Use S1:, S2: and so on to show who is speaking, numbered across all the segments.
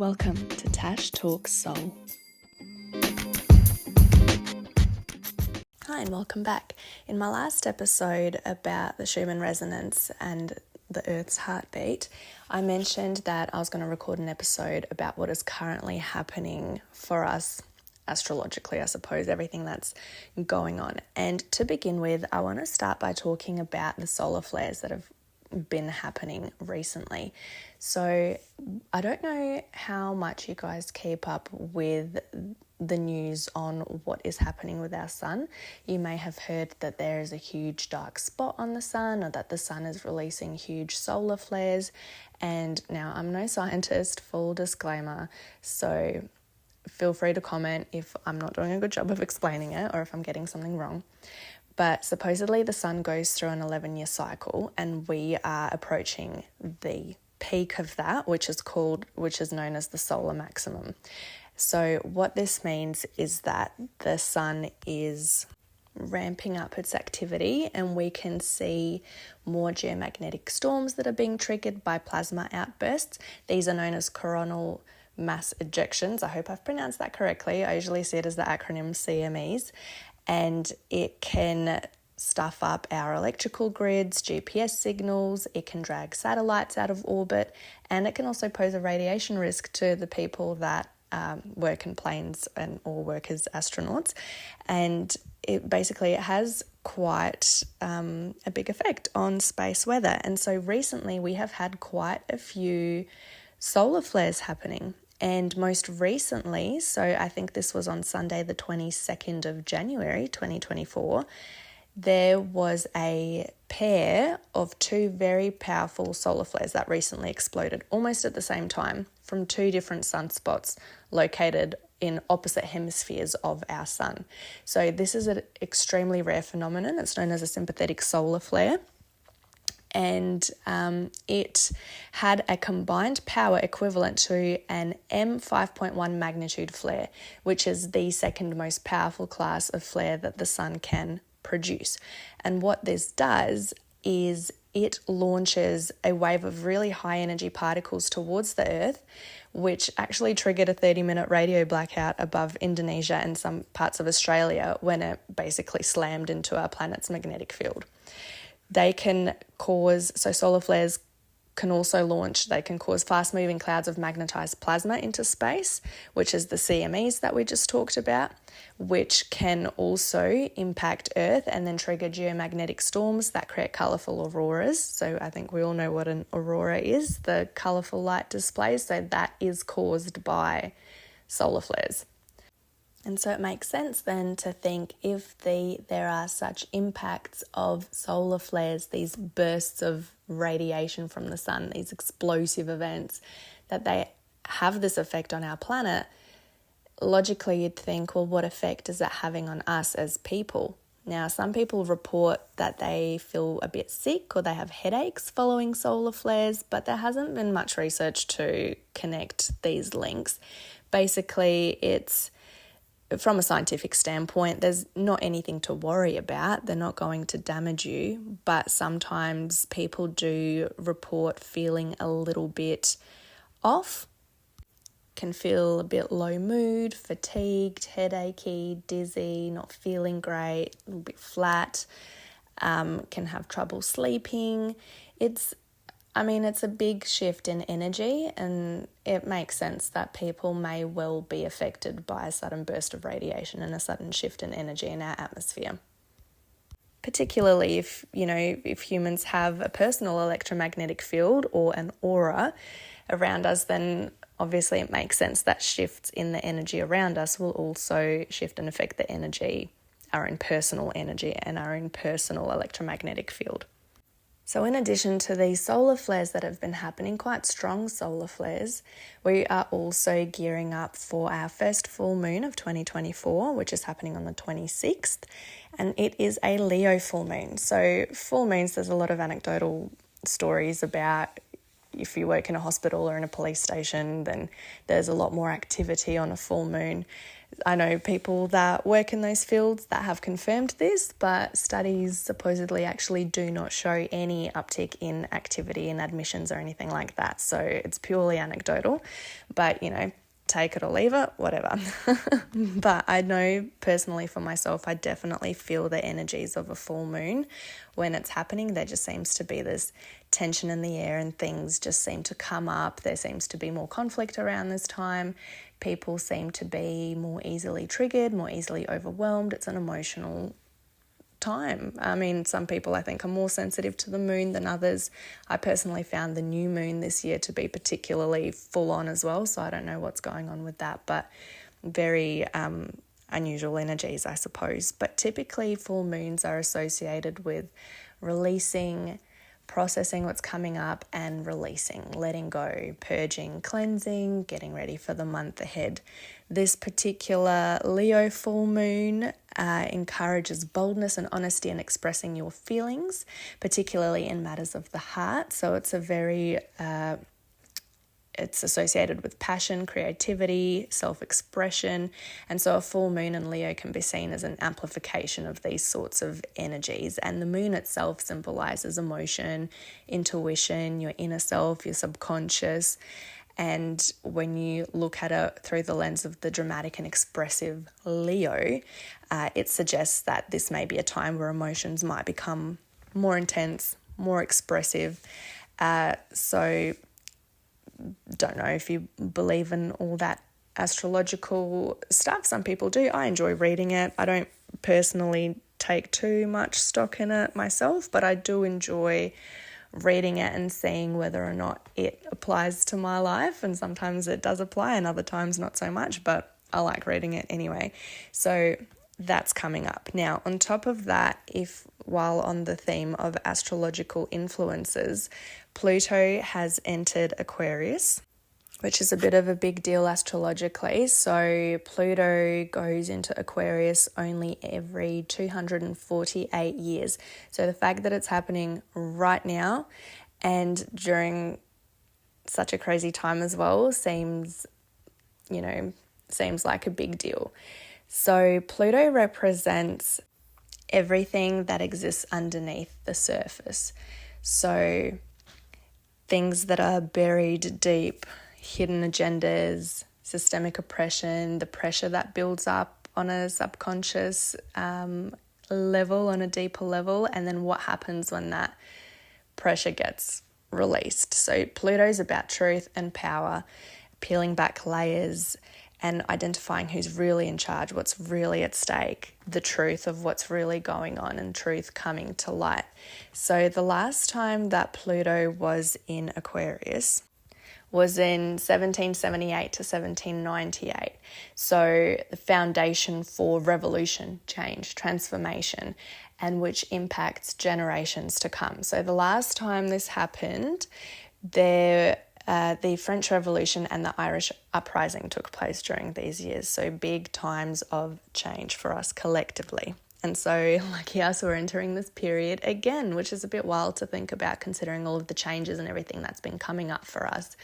S1: Welcome to Tash Talks Soul. Hi and welcome back. In my last episode about the Schumann resonance and the Earth's heartbeat, I mentioned that I was going to record an episode about what is currently happening for us astrologically, I suppose, everything that's going on. And to begin with, I want to start by talking about the solar flares that have been happening recently. So I don't know how much you guys keep up with the news on what is happening with our sun. You may have heard that there is a huge dark spot on the sun, or that the sun is releasing huge solar flares. And now I'm no scientist, full disclaimer, so feel free to comment if I'm not doing a good job of explaining it or if I'm getting something wrong. But supposedly the sun goes through an 11-year cycle, and we are approaching the peak of that, which is known as the solar maximum. So what this means is that the sun is ramping up its activity, and we can see more geomagnetic storms that are being triggered by plasma outbursts. These are known as coronal mass ejections. I hope I've pronounced that correctly. I usually see it as the acronym CMEs. And it can stuff up our electrical grids, GPS signals, it can drag satellites out of orbit, and it can also pose a radiation risk to the people that work in planes or work as astronauts. And it has quite a big effect on space weather. And so recently we have had quite a few solar flares happening. And most recently, so I think this was on Sunday, the 22nd of January, 2024, there was a pair of two very powerful solar flares that recently exploded almost at the same time from two different sunspots located in opposite hemispheres of our sun. So this is an extremely rare phenomenon. It's known as a sympathetic solar flare. And it had a combined power equivalent to an M5.1 magnitude flare, which is the second most powerful class of flare that the sun can produce. And what this does is it launches a wave of really high energy particles towards the Earth, which actually triggered a 30-minute radio blackout above Indonesia and some parts of Australia when it basically slammed into our planet's magnetic field. They can solar flares can also they can cause fast-moving clouds of magnetized plasma into space, which is the CMEs that we just talked about, which can also impact Earth and then trigger geomagnetic storms that create colourful auroras. So I think we all know what an aurora is, the colourful light displays. So that is caused by solar flares. And so it makes sense then to think if there are such impacts of solar flares, these bursts of radiation from the sun, these explosive events, that they have this effect on our planet, logically you'd think, well, what effect is that having on us as people? Now, some people report that they feel a bit sick or they have headaches following solar flares, but there hasn't been much research to connect these links. Basically, it's from a scientific standpoint, there's not anything to worry about. They're not going to damage you, but sometimes people do report feeling a little bit off, can feel a bit low mood, fatigued, headachy, dizzy, not feeling great, a little bit flat, can have trouble sleeping. It's a big shift in energy, and it makes sense that people may well be affected by a sudden burst of radiation and a sudden shift in energy in our atmosphere. Particularly if humans have a personal electromagnetic field or an aura around us, then obviously it makes sense that shifts in the energy around us will also shift and affect our own personal energy and our own personal electromagnetic field. So in addition to these solar flares that have been happening, quite strong solar flares, we are also gearing up for our first full moon of 2024, which is happening on the 26th, and it is a Leo full moon. So full moons, there's a lot of anecdotal stories about if you work in a hospital or in a police station, then there's a lot more activity on a full moon. I know people that work in those fields that have confirmed this, but studies supposedly actually do not show any uptick in activity in admissions or anything like that. So it's purely anecdotal, but take it or leave it, whatever. But I know personally for myself, I definitely feel the energies of a full moon when it's happening. There just seems to be this tension in the air and things just seem to come up. There seems to be more conflict around this time. People seem to be more easily triggered, more easily overwhelmed. It's an emotional time. I mean, some people I think are more sensitive to the moon than others. I personally found the new moon this year to be particularly full on as well, so I don't know what's going on with that, but very unusual energies, I suppose. But typically full moons are associated with releasing, processing what's coming up and releasing, letting go, purging, cleansing, getting ready for the month ahead. This particular Leo full moon encourages boldness and honesty in expressing your feelings, particularly in matters of the heart. So it's it's associated with passion, creativity, self-expression. And so a full moon in Leo can be seen as an amplification of these sorts of energies. And the moon itself symbolizes emotion, intuition, your inner self, your subconscious. And when you look at it through the lens of the dramatic and expressive Leo, it suggests that this may be a time where emotions might become more intense, more expressive. So don't know if you believe in all that astrological stuff. Some people do. I enjoy reading it. I don't personally take too much stock in it myself, but I do enjoy reading it and seeing whether or not it applies to my life. And sometimes it does apply and other times not so much, but I like reading it anyway. So that's coming up. Now, on top of that, while on the theme of astrological influences, Pluto has entered Aquarius, which is a bit of a big deal astrologically. So Pluto goes into Aquarius only every 248 years. So the fact that it's happening right now and during such a crazy time as well seems like a big deal. So Pluto represents everything that exists underneath the surface. So things that are buried deep, hidden agendas, systemic oppression, the pressure that builds up on a subconscious level, on a deeper level, and then what happens when that pressure gets released. So Pluto's about truth and power, peeling back layers and identifying who's really in charge, what's really at stake, the truth of what's really going on and truth coming to light. So the last time that Pluto was in Aquarius was in 1778 to 1798. So the foundation for revolution, change, transformation, and which impacts generations to come. So the last time this happened, the French Revolution and the Irish Uprising took place during these years. So big times of change for us collectively. And so, lucky us, we're entering this period again, which is a bit wild to think about considering all of the changes and everything that's been coming up for us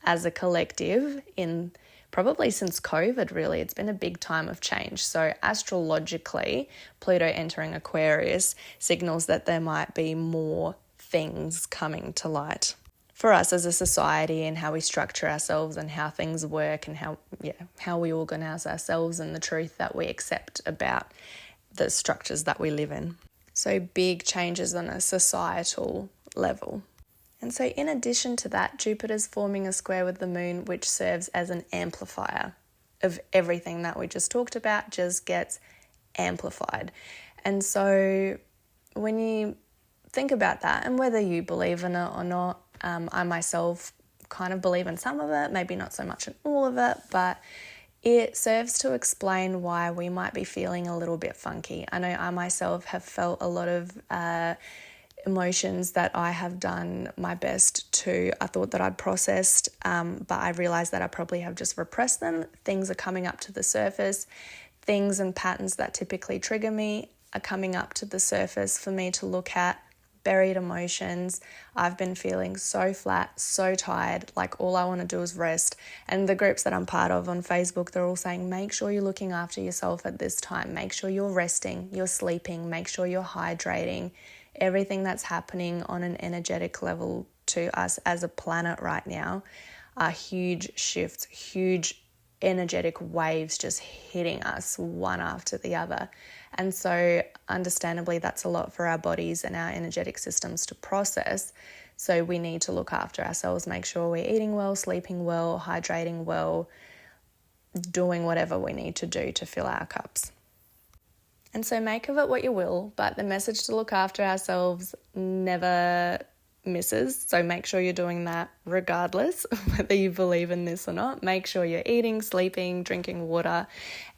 S1: as a collective in probably since COVID, really. It's been a big time of change. So astrologically, Pluto entering Aquarius signals that there might be more things coming to light for us as a society and how we structure ourselves and how things work and how we organise ourselves and the truth that we accept about the structures that we live in. So big changes on a societal level. And so in addition to that, Jupiter's forming a square with the moon, which serves as an amplifier of everything that we just talked about, just gets amplified. And so when you think about that, and whether you believe in it or not, I myself kind of believe in some of it, maybe not so much in all of it, but it serves to explain why we might be feeling a little bit funky. I know I myself have felt a lot of emotions that I have done my best to, I thought that I'd processed, but I realized that I probably have just repressed them. Things are coming up to the surface. Things and patterns that typically trigger me are coming up to the surface for me to look at, buried emotions. I've been feeling so flat, so tired, like all I want to do is rest. And the groups that I'm part of on Facebook, they're all saying, make sure you're looking after yourself at this time. Make sure you're resting, you're sleeping, make sure you're hydrating. Everything that's happening on an energetic level to us as a planet right now are huge shifts, huge energetic waves just hitting us one after the other. And so understandably, that's a lot for our bodies and our energetic systems to process. So we need to look after ourselves, make sure we're eating well, sleeping well, hydrating well, doing whatever we need to do to fill our cups. And so make of it what you will, but the message to look after ourselves never misses. So make sure you're doing that regardless of whether you believe in this or not. Make sure you're eating, sleeping, drinking water,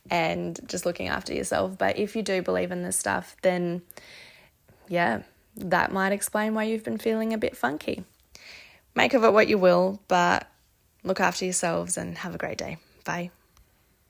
S1: and just looking after yourself. But if you do believe in this stuff, then yeah, that might explain why you've been feeling a bit funky. Make of it what you will, but look after yourselves and have a great day. Bye.